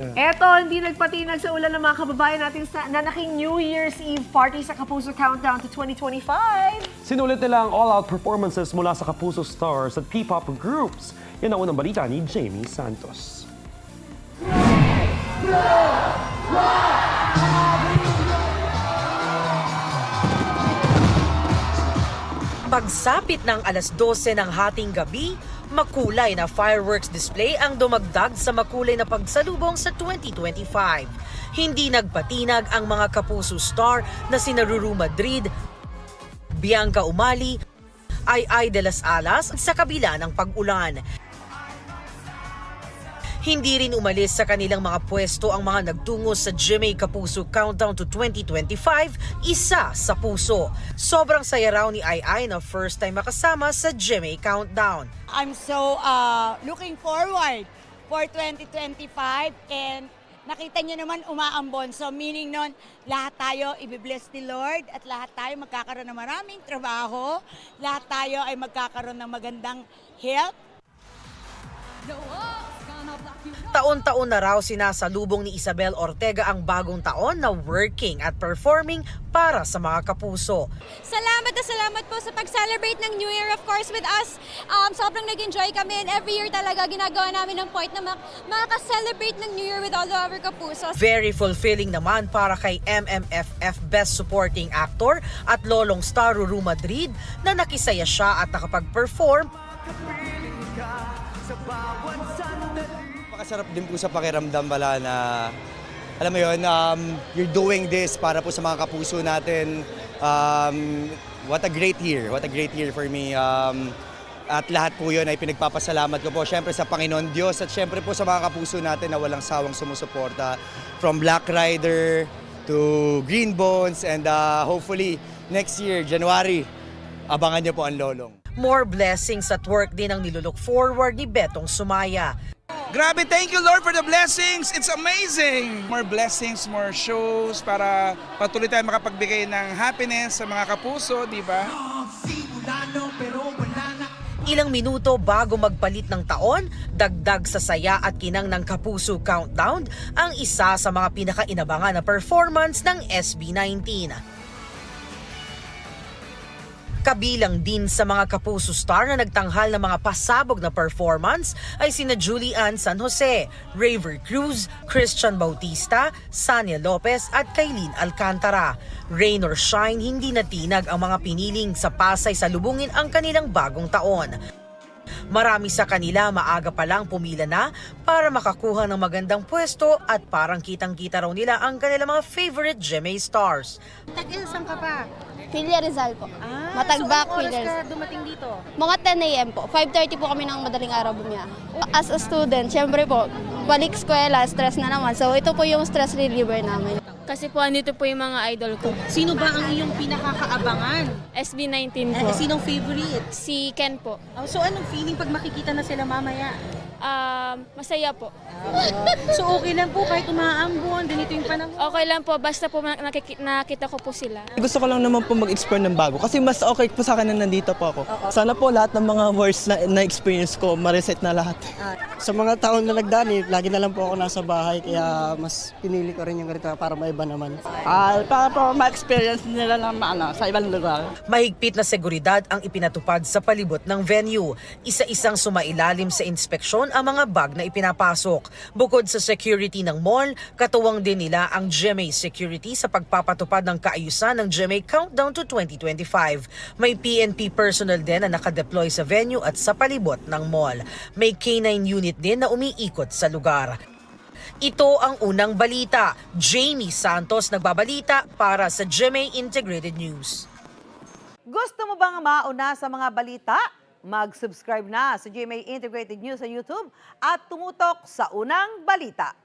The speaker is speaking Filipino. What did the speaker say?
Eto, hindi nagpatinag sa ulan ng mga kababayan natin sa nanaking New Year's Eve party sa Kapuso Countdown to 2025. Sinulit nila ang all-out performances mula sa Kapuso stars at P-pop groups. Yan ang unang balita ni Jamie Santos. Pagsapit ng alas 12 ng hating gabi, makulay na fireworks display ang dumagdag sa makulay na pagsalubong sa 2025. Hindi nagpatinag ang mga Kapuso star na sina Ruru Madrid, Bianca Umali, Ai de las Alas sa kabila ng pag-ulan. Hindi rin umalis sa kanilang mga pwesto ang mga nagtungo sa GMA Kapuso Countdown to 2025, isa sa puso. Sobrang saya raw ni Ai na first time makasama sa GMA Countdown. I'm so looking forward for 2025 and nakita niyo naman umaambon. So meaning nun, lahat tayo ibibless ni Lord at lahat tayo magkakaroon ng maraming trabaho. Lahat tayo ay magkakaroon ng magandang health. Taon-taon na raw sinasalubong ni Isabel Ortega ang bagong taon na working at performing para sa mga Kapuso. Salamat na salamat po sa pag-celebrate ng New Year, of course, with us. Sobrang nag-enjoy kami and every year talaga ginagawa namin ng point na makaka-celebrate ng New Year with all of our Kapusos. Very fulfilling naman para kay MMFF Best Supporting Actor at lolong star Ruru Madrid na nakisaya siya at nakapag-perform. Napakasarap din po sa pakiramdam pala na, alam mo yun, you're doing this para po sa mga Kapuso natin. What a great year for me. At lahat po yun ay pinagpapasalamat ko po syempre sa Panginoon Diyos at syempre po sa mga Kapuso natin na walang sawang sumusuporta. From Black Rider to Green Bones and hopefully next year, January, abangan niyo po ang lolong. More blessings at work din ang nilulook forward ni Betong Sumaya. Grabe, thank you Lord for the blessings. It's amazing. More blessings, more shows para patuloy tayo makapagbigay ng happiness sa mga Kapuso, di ba? Ilang minuto bago magpalit ng taon, dagdag sa saya at kinang ng Kapuso Countdown ang isa sa mga pinakainabangan na performance ng SB19. Kabilang din sa mga Kapuso star na nagtanghal ng mga pasabog na performance ay sina Julian San Jose, Raver Cruz, Christian Bautista, Sania Lopez at Kailin Alcantara. Rain or shine, hindi natinag ang mga piniling sa Pasay salubungin ang kanilang bagong taon. Marami sa kanila maaga pa lang pumila na para makakuha ng magandang pwesto at parang kitang-kita raw nila ang kanilang mga favorite GMA stars. Tag-ilsang ka pa? Pilia Rizal po. Matagbak, so Pilia Rizal. dumating dito? Mga 10 a.m. po. 5:30 po kami ng madaling araw bumiyahe. As a student, syempre po, balik eskwela, stress na naman. So ito po yung stress reliever namin. Kasi po andito po yung mga idol ko. Sino ba ang iyong pinakakaabangan? SB19 po. Sinong favorite? Si Ken po. So anong feeling pag makikita na sila mamaya? Masaya po. So okay lang po kahit umaambon, ganito yung panahon? Okay lang po, basta po nakita ko po sila. Gusto ko lang naman po mag-explore ng bago kasi mas okay po sa akin na nandito po ako. Sana po lahat ng mga worst na experience ko, ma-reset na lahat. Sa mga taon na nagdaan, lagi na lang po ako nasa bahay kaya mas pinili ko rin yung ganito para maiba naman. Para po ma-experience nila ng sa ibang lugar. Mahigpit na seguridad ang ipinatupad sa palibot ng venue. Isa-isang sumailalim sa inspeksyon ang mga bag na ipinapasok. Bukod sa security ng mall, katuwang din nila ang GMA Security sa pagpapatupad ng kaayusan ng GMA Countdown to 2025. May PNP personnel din na nakadeploy sa venue at sa palibot ng mall. May K9 unit din na umiikot sa lugar. Ito ang unang balita. Jamie Santos nagbabalita para sa GMA Integrated News. Gusto mo bang mauna sa mga balita? Mag-subscribe na sa GMA Integrated News sa YouTube at tumutok sa unang balita.